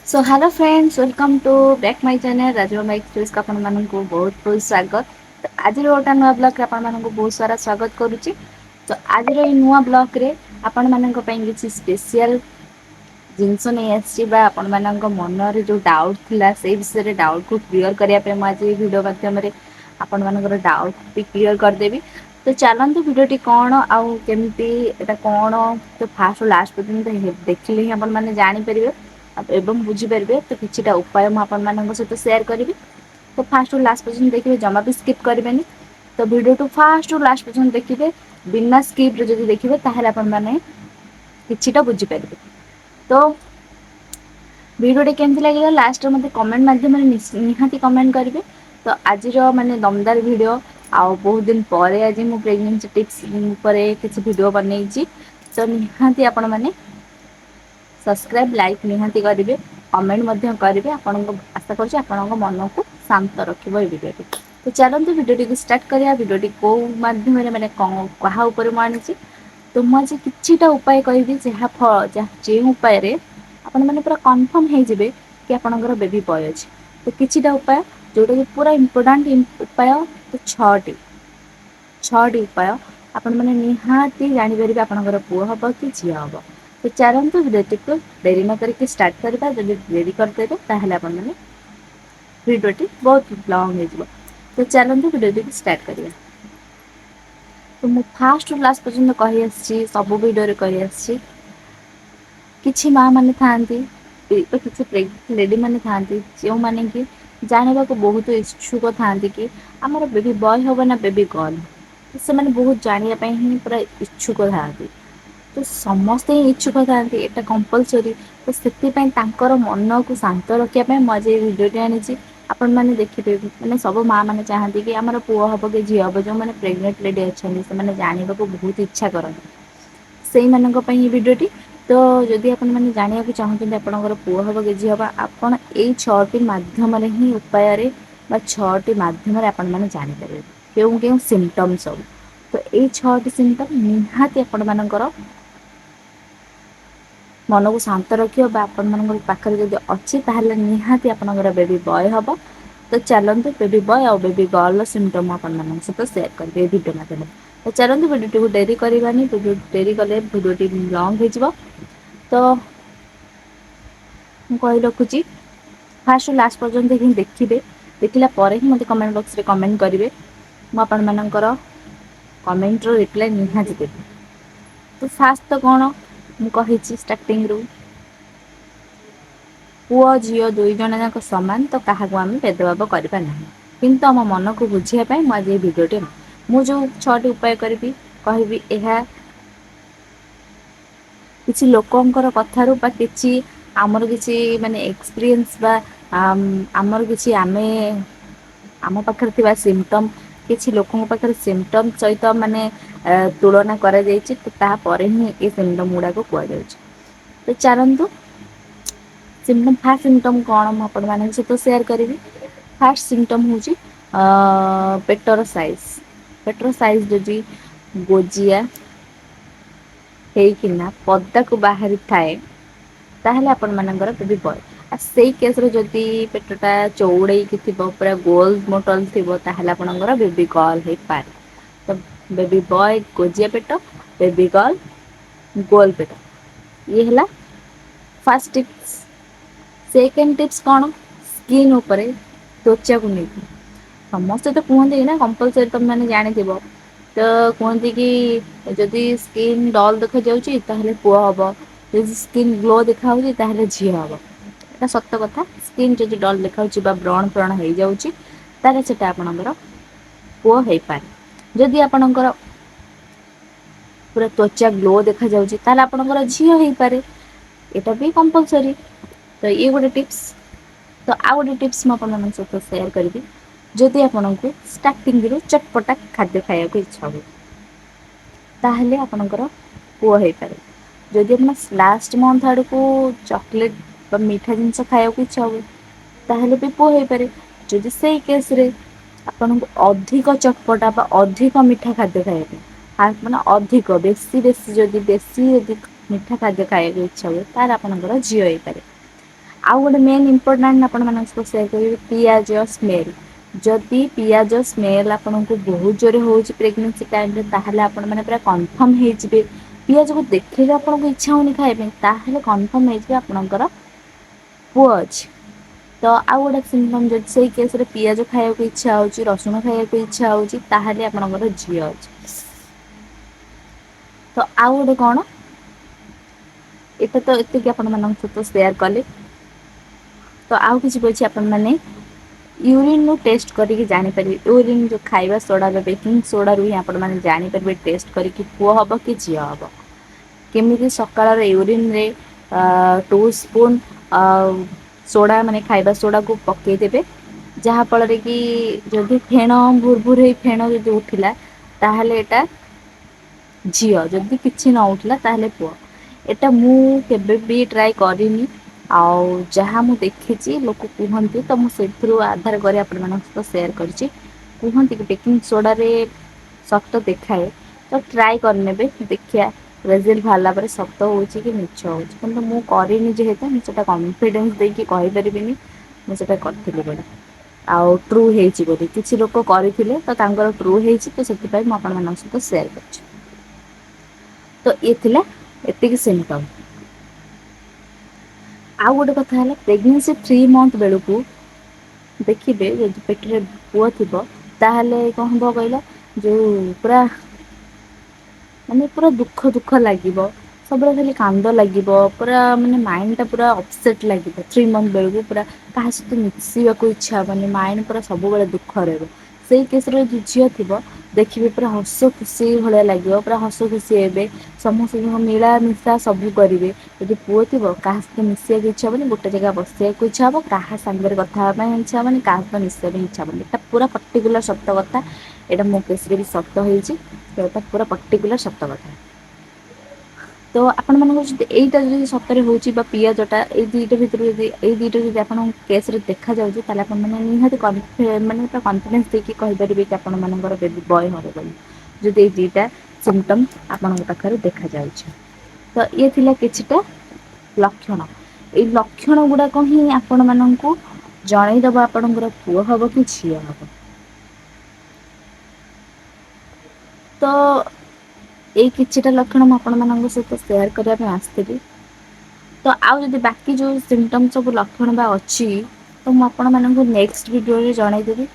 So hello friends welcome to back my channel Rajmama Express को आपण मानक बहुत बहुत स्वागत। तो आज गोटा नुआ ब्लॉग रे आपण मानक बहुत सारा स्वागत करुच्ची। तो आज नुआ ब्लॉग रे आपण मानक पई किछि स्पेशल जिनस नहीं आसी आपण मानक मन रे जो डाउट थिला से विषय रे डाउट को क्लियर करिया पे म आज वीडियो माध्यम रे आपण मानकर डाउट भी क्लियर कर देबी। तो चलंतु वीडियोटी कौन आउ केमती एटा कौन तो फास्ट लास्ट पर्यंत देखिले ही आपण माने जानि परिबे एवं बुझीपारे। तो किछिटा उपाय मु आपण मानक सहित शेयर करी। तो फास्ट लास्ट पर्यंत देखिए, जमा भी स्किप करेंगे। तो वीडियो टू फास्ट लास्ट पर्यंत देखिए, बिना स्किप रे जदि देखिए ताहले आपण माने किछिटा बुझी पारिबे। तो वीडियोटी केमती लगे लास्ट मते कमेंट माध्यम निहाती कमेंट करेंगे। तो आज माने दमदार वीडियो आउ बहुत दिन पर आज मु प्रेगनेंसी टिप्स पर किसी वीडियो बनई। तो निहाती आपण माने सब्सक्राइब लाइक निहाती करेंगे, कमेंट करेंगे। आपण आशा करुँच आपण मन को शांत रखिब वीडियो। तो चलते वीडियो को स्टार्ट करिया। वीडियो को माध्यम मैंने क्या उपर मुझे तो मुझे किछिटा उपाय कहबी जे उपाय आपण मैंने पूरा कन्फर्म हो जिवे कि आपणकर बेबी बॉय अच्छे। तो किछिटा उपाय जोटा कि पूरा इम्पोर्टाट उपाय। तो छटी उपाय आपण मैंने निहाती जापर आपणकर पुओ हम कि झी हम। तो चलते वीडियो को डेरी न करके स्टार्ट करवा। जब डेरी करदेवे ताहले आपण मैंने वीडियोटी बहुत लॉन्ग हो। तो चलते वीडियो को स्टार्ट करिया। तो मु फास्ट लास्ट पर्यंत कही आसी सब वीडियो कही आसी किछि माँ माने थांती तो किछि प्रेग्नेंट लेडी माने थांती जो माने कि जानवा को बहुत इच्छुक थांती कि आमर बेबी बॉय हम ना बेबी गर्ल। तो से माने बहुत जानिया पई ही पूरा इच्छुक थांती। तो समस्ते ही इच्छुक थांती, एटा कंपलसरी। तो सेतिपई तांकर मन को शांत रखिया मैं आज वीडियोटी आनी। आपण मैंने देखिए मैंने सब माँ मैंने चाहती कि आमर पुओ हम कि झी हम। जो मैंने प्रेग्नेंट लेडी अच्छा से जानवा को बहुत इच्छा करती से मानक वीडियोटी। तो जदि आपण मैंने जाना चाहते आपंकर पुओ हम कि झी हम, आपड़ यही छटी मध्यम ही उपाय छटी मध्यम आपण मैंने जानीपर क्यों क्यों सिम्पटम सब। तो यही छटी सिम्पटम निहाती आपण मानकर मन को शांत रखियो आपण मान पाखे जब अच्छी ताहले निहाती आपणकर बेबी बॉय हम। तो चलते बेबी बॉय और बेबी गर्ल सिम्पटम आपण सहित शेयर करेंगे वीडियो माध्यम। तो चलते वीडियो को डेरी करवानी, डेरी कले वीडियोटी लंग हो। तो कही रखुची फास्ट लास्ट पर्यंत ही देखिए, देखला ही मत कमेंट बॉक्स रे कमेंट करेंगे। मुझे कमेंट रो रिप्लाई निहाती देवी। तो फास्ट तो कौन मुझे स्टार्टिंग रू पुओ झील दुई जन जाक सामान। तो क्या आम भेदभाव करवा ना, किंतु आम मन को बुझापी मुझे भिडियोटी मुझे छटी उपाय करी कहबी किसी लोकंकर कथारू बा किसी आमर किसी माने एक्सपीरियंस बा आमर किसी आमे आम पाखे थिबा सिम्पटम किसी लोकों पाखे सिम्पटम सहित माने तुलना करा जायछि। तो तापर ही ये सिम्पटम गुड़ा को कह जायछि। तो चलतु सिम्पटम फास्ट सिम्पटम कौन मुझे सहित शेयर करी। फास्ट सिम्पटम हूँ पेटर साइज जदि गोजिया होना पदा को बाहरी थाए ताहले आपण मानकर बेबी बॉय। आ से केस रे जदि पेटटा चौड़े की पूरा गोल मोटल थी ताहले आपणकर बेबी गर्ल हो पारे। तो बेबी बॉय गोजिया पेट, बेबी गर्ल गोल पेट, ये है फर्स्ट टिप्स। सेकेंड टिप्स कौन स्किन उपरे त्वचा को लेकिन समस्ते तो कहते ना कंपलसरी तुम मैंने जानी। तो कहते कि जदि स्किन डल देखा जाऊँगी ताहले पुओ हम, जदि स्किन ग्लो देखा ताहले झी हम। एटा सत्य कथा। स्किन जदि डल देखा ब्रण फ्रण हो जाऊँगी ताहले सेटा आपणकर पुओ हो पारे। जदि आपणकर पूरा त्वचा ग्लो देखा जाऊँगी ताहले आपणकर झी हो पारे। एटा भी कंपलसरी। तो ये गोटे टिप्स। तो आउ गोटे टिप्स मुझे सहित शेयर करी। जदि आपन को स्टार्टिंग रू चटपटा खाद्य खाया को इच्छा हो ताहले आपणकर पुओ हो पारे। जदि आप लास्ट मंथ आड़ को चॉकलेट मीठा जिनस खाया को इच्छा हो ताहले भी पुओ हो पारे। जदि से केस रे आपन को अधिक चटपटा बा अधिक मीठा खाद्य खाया मैंने अधिक बेसी बेसी जदि मीठा खाद्य खाया को इच्छा हो तार आपणकर झी हो पारे। ଆଉ ଗୋଟେ ମେନ୍ ଇମ୍ପୋର୍ଟାଣ୍ଟ ଆପଣମାନଙ୍କ ସହିତ ସେୟାର କରିବି ପିଆଜ ସ୍ମେଲ୍। ଯଦି ପିଆଜ ସ୍ମେଲ୍ ଆପଣଙ୍କୁ ବହୁତ ଜୋରେ ହେଉଛି ପ୍ରେଗନେନ୍ସି ଟାଇମରେ ତାହେଲେ ଆପଣମାନେ ପୁରା କନଫର୍ମ ହେଇଯିବେ ପିଆଜକୁ ଦେଖିଲେ ଆପଣଙ୍କୁ ଇଚ୍ଛା ହଉନି ଖାଇବା ପାଇଁ ତାହେଲେ କନଫର୍ମ ହେଇଯିବେ ଆପଣଙ୍କର ପୁଅ ଅଛି। ତ ଆଉ ଗୋଟେ ସିମ୍ପଟମ୍ ଯଦି ସେଇ କେସରେ ପିଆଜ ଖାଇବାକୁ ଇଚ୍ଛା ହେଉଛି ରସୁଣ ଖାଇବାକୁ ଇଚ୍ଛା ହେଉଛି ତାହେଲେ ଆପଣଙ୍କର ଝିଅ ଅଛି। ତ ଆଉ ଗୋଟେ କଣ ଏଇଟା ତ ଏତିକି ଆପଣମାନଙ୍କ ସହିତ ସେୟାର କଲି। ତ ଆଉ କିଛି ବି ଅଛି ଆପଣମାନେ ୟୁରିନରୁ ଟେଷ୍ଟ କରିକି ଜାଣିପାରିବେ ୟୁରିନ୍ ଯେଉଁ ଖାଇବା ସୋଡ଼ା ବା ବେକିଂ ସୋଡ଼ାରୁ ହିଁ ଆପଣମାନେ ଜାଣିପାରିବେ ଟେଷ୍ଟ କରିକି ପୁଅ ହେବ କି ଝିଅ ହେବ। କେମିତି ସକାଳର ୟୁରିନରେ 2 ସ୍ପୁନ୍ ସୋଡ଼ା ମାନେ ଖାଇବା ସୋଡ଼ାକୁ ପକାଇଦେବେ ଯାହାଫଳରେ କି ଯଦି ଫେଣ ଭୁର ଭୁର ହେଇ ଫେଣ ଯଦି ଉଠିଲା ତାହେଲେ ଏଇଟା ଝିଅ ଯଦି କିଛି ନ ଉଠିଲା ତାହେଲେ ପୁଅ। ଏଇଟା ମୁଁ କେବେ ବି ଟ୍ରାଏ କରିନି। ଆଉ ଯାହା ମୁଁ ଦେଖିଛି ଲୋକ କୁହନ୍ତି ତ ମୁଁ ସେଥିରୁ ଆଧାର କରି ଆପଣମାନଙ୍କ ସହିତ ସେୟାର କରିଛି। କୁହନ୍ତି କି ବେକିଂ ସୋଡ଼ାରେ ସତ ଦେଖାଏ ତ ଟ୍ରାଏ କରିନେବେ ଦେଖିବା ରେଜଲ୍ଟ ବାହାରିଲା ପରେ ସତ ହଉଛି କି ମିଛ ହଉଛି କିନ୍ତୁ ମୁଁ କରିନି ଯେହେତୁ ମୁଁ ସେଇଟା କନଫିଡେନ୍ସ ଦେଇକି କହିପାରିବିନି ମୁଁ ସେଇଟା କରିଥିଲି ବୋଲି। ଆଉ ଟ୍ରୁ ହେଇଛି ବୋଲି କିଛି ଲୋକ କରିଥିଲେ ତ ତାଙ୍କର ଟ୍ରୁ ହେଇଛି ତ ସେଥିପାଇଁ ମୁଁ ଆପଣମାନଙ୍କ ସହିତ ସେୟାର କରୁଛି। ତ ଇଏ ଥିଲା ଏତିକି ସିମ୍ପଟମ୍। ଆଉ ଗୋଟେ କଥା ହେଲା ପ୍ରେଗନେନ୍ସି 3 ମନ୍ଥ ବେଳକୁ ଦେଖିବେ ଯଦି ପେଟରେ ପୁଅ ଥିବ ତାହେଲେ କଣ ହବ କହିଲ ଯୋଉ ପୁରା ମାନେ ପୁରା ଦୁଃଖ ଦୁଃଖ ଲାଗିବ। ସବୁବେଳେ ଖାଲି କାନ୍ଦ ଲାଗିବ ପୁରା ମାନେ ମାଇଣ୍ଡ ଟା ପୁରା ଅପସେଟ୍ ଲାଗିବ 3 ମନ୍ଥ ବେଳକୁ ପୁରା କାହା ସହିତ ମିଶିବାକୁ ଇଚ୍ଛା ହବନି ମାଇଣ୍ଡ ପୁରା ସବୁବେଳେ ଦୁଃଖ ରହିବ। ସେଇ କେସରେ ଯଦି ଝିଅ ଥିବ ଦେଖିବେ ପୁରା ହସ ଖୁସି ଭଳିଆ ଲାଗିବ ପୁରା ହସ ଖୁସି ହେବେ ସମସ୍ତଙ୍କ ମିଳାମିଶା ସବୁ କରିବେ। ଯଦି ପୁଅ ଥିବ କାହା ସହିତ ମିଶିବାକୁ ଇଚ୍ଛା ହବନି ଗୋଟେ ଜାଗା ବସିବାକୁ ଇଚ୍ଛା ହବ କାହା ସାଙ୍ଗରେ କଥା ହେବା ପାଇଁ ଇଚ୍ଛା ହବନି କାହା ସହିତ ମିଶିବା ପାଇଁ ଇଚ୍ଛା ହବନି ଏଟା ପୁରା ପର୍ଟିକୁଲାର ସତ କଥା। ଏଇଟା ମୋ କେସରେ ବି ସତ ହେଇଛି ତ ଏଇଟା ପୁରା ପର୍ଟିକୁଲାର ସତ କଥା। ତ ଆପଣମାନଙ୍କର ଯଦି ଏଇଟା ଯଦି ସତରେ ହେଉଛି ବା ପିଆଜଟା ଏଇ ଦୁଇଟା ଭିତରୁ ଯଦି ଏଇ ଦୁଇଟା ଯଦି ଆପଣଙ୍କ କେସରେ ଦେଖାଯାଉଛି ତାହେଲେ ଆପଣମାନେ ନିହାତି ମାନେ ପୁରା କନଫିଡେନ୍ସ ଦେଇକି କହିପାରିବେ କି ଆପଣମାନଙ୍କର ବେବି ବୟ ହେବ ବୋଲି। ଯଦି ଏଇ ଦୁଇଟା ସିମ୍ପଟମ୍ ଆପଣଙ୍କ ପାଖରେ ଦେଖାଯାଉଛି। ତ ଇଏ ଥିଲା କିଛିଟା ଲକ୍ଷଣ ଏଇ ଲକ୍ଷଣ ଗୁଡ଼ାକ ହିଁ ଆପଣମାନଙ୍କୁ ଜଣେଇଦବ ଆପଣଙ୍କର ପୁଅ ହବ କି ଝିଅ ହବ। ତ ଏଇ କିଛିଟା ଲକ୍ଷଣ ମୁଁ ଆପଣମାନଙ୍କ ସହିତ ସେୟାର କରିବା ପାଇଁ ଆସିଥିଲି। ତ ଆଉ ଯଦି ବାକି ଯେଉଁ ସିମ୍ପଟମ୍ ସବୁ ଲକ୍ଷଣ ବା ଅଛି ତ ମୁଁ ଆପଣମାନଙ୍କୁ ନେକ୍ସଟ ଭିଡ଼ିଓରେ ଜଣାଇଦେବି।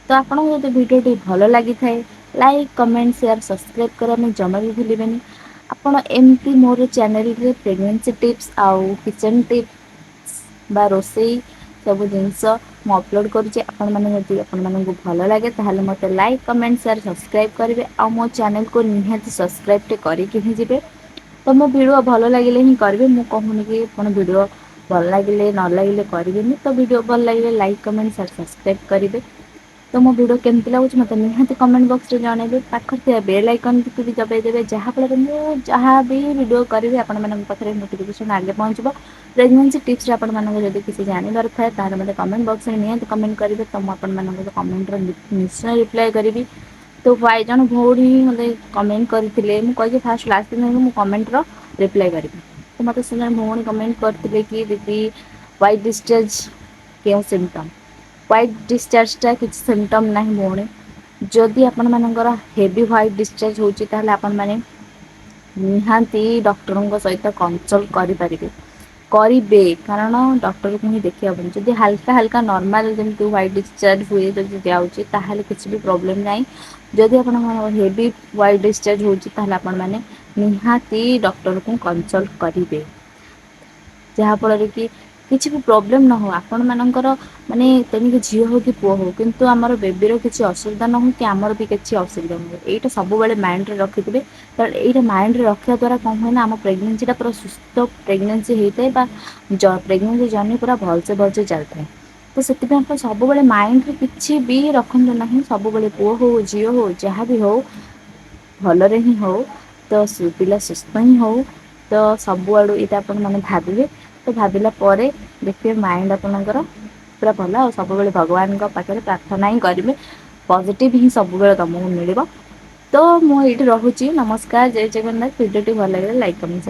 ତ ଆପଣଙ୍କୁ ଯଦି ଭିଡ଼ିଓଟି ଭଲ ଲାଗିଥାଏ ଲାଇକ୍ କମେଣ୍ଟ ସେୟାର ସବସ୍କ୍ରାଇବ୍ କରିବା ପାଇଁ ଜମା ବି ଭୁଲିବେନି। ଆପଣ ଏମିତି ମୋର ଚ୍ୟାନେଲରେ ପ୍ରେଗନେନ୍ସି ଟିପ୍ସ ଆଉ କିଚେନ୍ ଟିପ୍ସ ବା ରୋଷେଇ ସବୁ ଜିନିଷ ମୁଁ ଅପଲୋଡ଼ କରୁଛି ଆପଣମାନେ ଯଦି ଆପଣମାନଙ୍କୁ ଭଲ ଲାଗେ ତାହେଲେ ମୋତେ ଲାଇକ୍ କମେଣ୍ଟ ସେୟାର ସବସ୍କ୍ରାଇବ୍ କରିବେ ଆଉ ମୋ ଚ୍ୟାନେଲକୁ ନିହାତି ସବସ୍କ୍ରାଇବ୍ଟେ କରିକି ହିଁ ଯିବେ। ତ ମୋ ଭିଡ଼ିଓ ଭଲ ଲାଗିଲେ ହିଁ କରିବେ ମୁଁ କହୁନି କି ଆପଣ ଭିଡ଼ିଓ ଭଲ ଲାଗିଲେ ନ ଲାଗିଲେ କରିବେନି ତ ଭିଡ଼ିଓ ଭଲ ଲାଗିଲେ ଲାଇକ୍ କମେଣ୍ଟ ସେୟାର ସବସ୍କ୍ରାଇବ୍ କରିବେ। ତ ମୋ ଭିଡ଼ିଓ କେମିତି ଲାଗୁଛି ମୋତେ ନିହାତି କମେଣ୍ଟ ବକ୍ସରେ ଜଣାଇବେ ପାଖରେ ଥିବା ବେଲ୍ ଆଇକନ୍ଟିକୁ ବି ଦବାଇ ଦେବେ ଯାହାଫଳରେ ମୁଁ ଯାହା ବି ଭିଡ଼ିଓ କରିବି ଆପଣମାନଙ୍କ ପାଖରେ ନୋଟିଫିକେସନ୍ ଆଗେ ପହଞ୍ଚିବ। ପ୍ରେଗନେନ୍ସି ଟିପ୍ସରେ ଆପଣମାନଙ୍କୁ ଯଦି କିଛି ଜାଣିବାର ଥାଏ ତାହେଲେ ମୋତେ କମେଣ୍ଟ ବକ୍ସରେ ନିହାତି କମେଣ୍ଟ କରିବେ ତ ମୁଁ ଆପଣମାନଙ୍କ କମେଣ୍ଟର ନିଶ୍ଚୟ ରିପ୍ଲାଏ କରିବି। ତ ଜଣେ ଭଉଣୀ ମୋତେ କମେଣ୍ଟ କରିଥିଲେ ମୁଁ କହିଛି ଫାଷ୍ଟ ଲାଷ୍ଟ ଦିନ ମୁଁ କମେଣ୍ଟର ରିପ୍ଲାଏ କରିବି ତ ମୋତେ ସେ ଜଣେ ଭଉଣୀ କମେଣ୍ଟ କରିଥିଲେ କି ଦିଦି ହ୍ୱାଇଟ୍ ଡିସଚାର୍ଜ କେଉଁ ସିମ୍ପଟମ୍ ହ୍ୱାଇଟ୍ ଡିସଚାର୍ଜଟା କିଛି ସିମ୍ପଟମ୍ ନାହିଁ ଭଉଣୀ। ଯଦି ଆପଣମାନଙ୍କର ହେଭି ହ୍ୱାଇଟ୍ ଡିସଚାର୍ଜ ହେଉଛି ତାହେଲେ ଆପଣମାନେ ନିହାତି ଡକ୍ଟରଙ୍କ ସହିତ କନସଲ୍ଟ କରିପାରିବେ। କରିବେ କାରଣ ଡକ୍ଟରକୁ ହିଁ ଦେଖିବାକୁ ପଡ଼ିବ ଯଦି ହାଲକା ହାଲକା ନର୍ମାଲ ଯେମିତି ହ୍ୱାଇଟ୍ ଡିସଚାର୍ଜ ହୁଏ ଯଦି ଯାଉଛି ତାହେଲେ କିଛି ବି ପ୍ରୋବ୍ଲେମ୍ ନାହିଁ। ଯଦି ଆପଣଙ୍କର ହେଭି ହ୍ୱାଇଟ୍ ଡିସଚାର୍ଜ ହେଉଛି ତାହେଲେ ଆପଣମାନେ ନିହାତି ଡକ୍ଟରଙ୍କୁ କନସଲ୍ଟ କରିବେ। ଯାହାଫଳରେ କି କିଛି ବି ପ୍ରୋବ୍ଲେମ୍ ନ ହେଉ ଆପଣମାନଙ୍କର ମାନେ ତେଣିକି ଝିଅ ହଉ କି ପୁଅ ହଉ କିନ୍ତୁ ଆମର ବେବିର କିଛି ଅସୁବିଧା ନ ହଉ କି ଆମର ବି କିଛି ଅସୁବିଧା ନ ହୁଏ ଏଇଟା ସବୁବେଳେ ମାଇଣ୍ଡରେ ରଖିଥିବେ। ତ ଏଇଟା ମାଇଣ୍ଡରେ ରଖିବା ଦ୍ୱାରା କଣ ହୁଏ ନା ଆମ ପ୍ରେଗନେନ୍ସିଟା ପୁରା ସୁସ୍ଥ ପ୍ରେଗନେନ୍ସି ହେଇଥାଏ ବା ପ୍ରେଗନେନ୍ସି ଜର୍ଣ୍ଣି ପୁରା ଭଲସେ ଭଲସେ ଚାଲିଥାଏ। ତ ସେଥିପାଇଁ ଆପଣ ସବୁବେଳେ ମାଇଣ୍ଡରେ କିଛି ବି ରଖନ୍ତୁ ନାହିଁ ସବୁବେଳେ ପୁଅ ହଉ ଝିଅ ହଉ ଯାହା ବିି ହଉ ଭଲରେ ହିଁ ହଉ ତ ପିଲା ସୁସ୍ଥ ହିଁ ହଉ ତ ସବୁଆଡ଼ୁ ଏଇଟା ଆପଣମାନେ ଭାବିବେ ତ ଭାବିଲା ପରେ ଦେଖିବେ ମାଇଣ୍ଡ ଆପଣଙ୍କର ପୁରା ଭଲ ଆଉ ସବୁବେଳେ ଭଗବାନଙ୍କ ପାଖରେ ପ୍ରାର୍ଥନା ହିଁ କରିବେ ପଜିଟିଭ୍ ହିଁ ସବୁବେଳେ ତମକୁ ମିଳିବ। ତ ମୁଁ ଏଇଠି ରହୁଛି ନମସ୍କାର ଜୟ ଜଗନ୍ନାଥ ଭିଡ଼ିଓଟି ଭଲ ଲାଗିଲେ ଲାଇକ୍ କମେଣ୍ଟ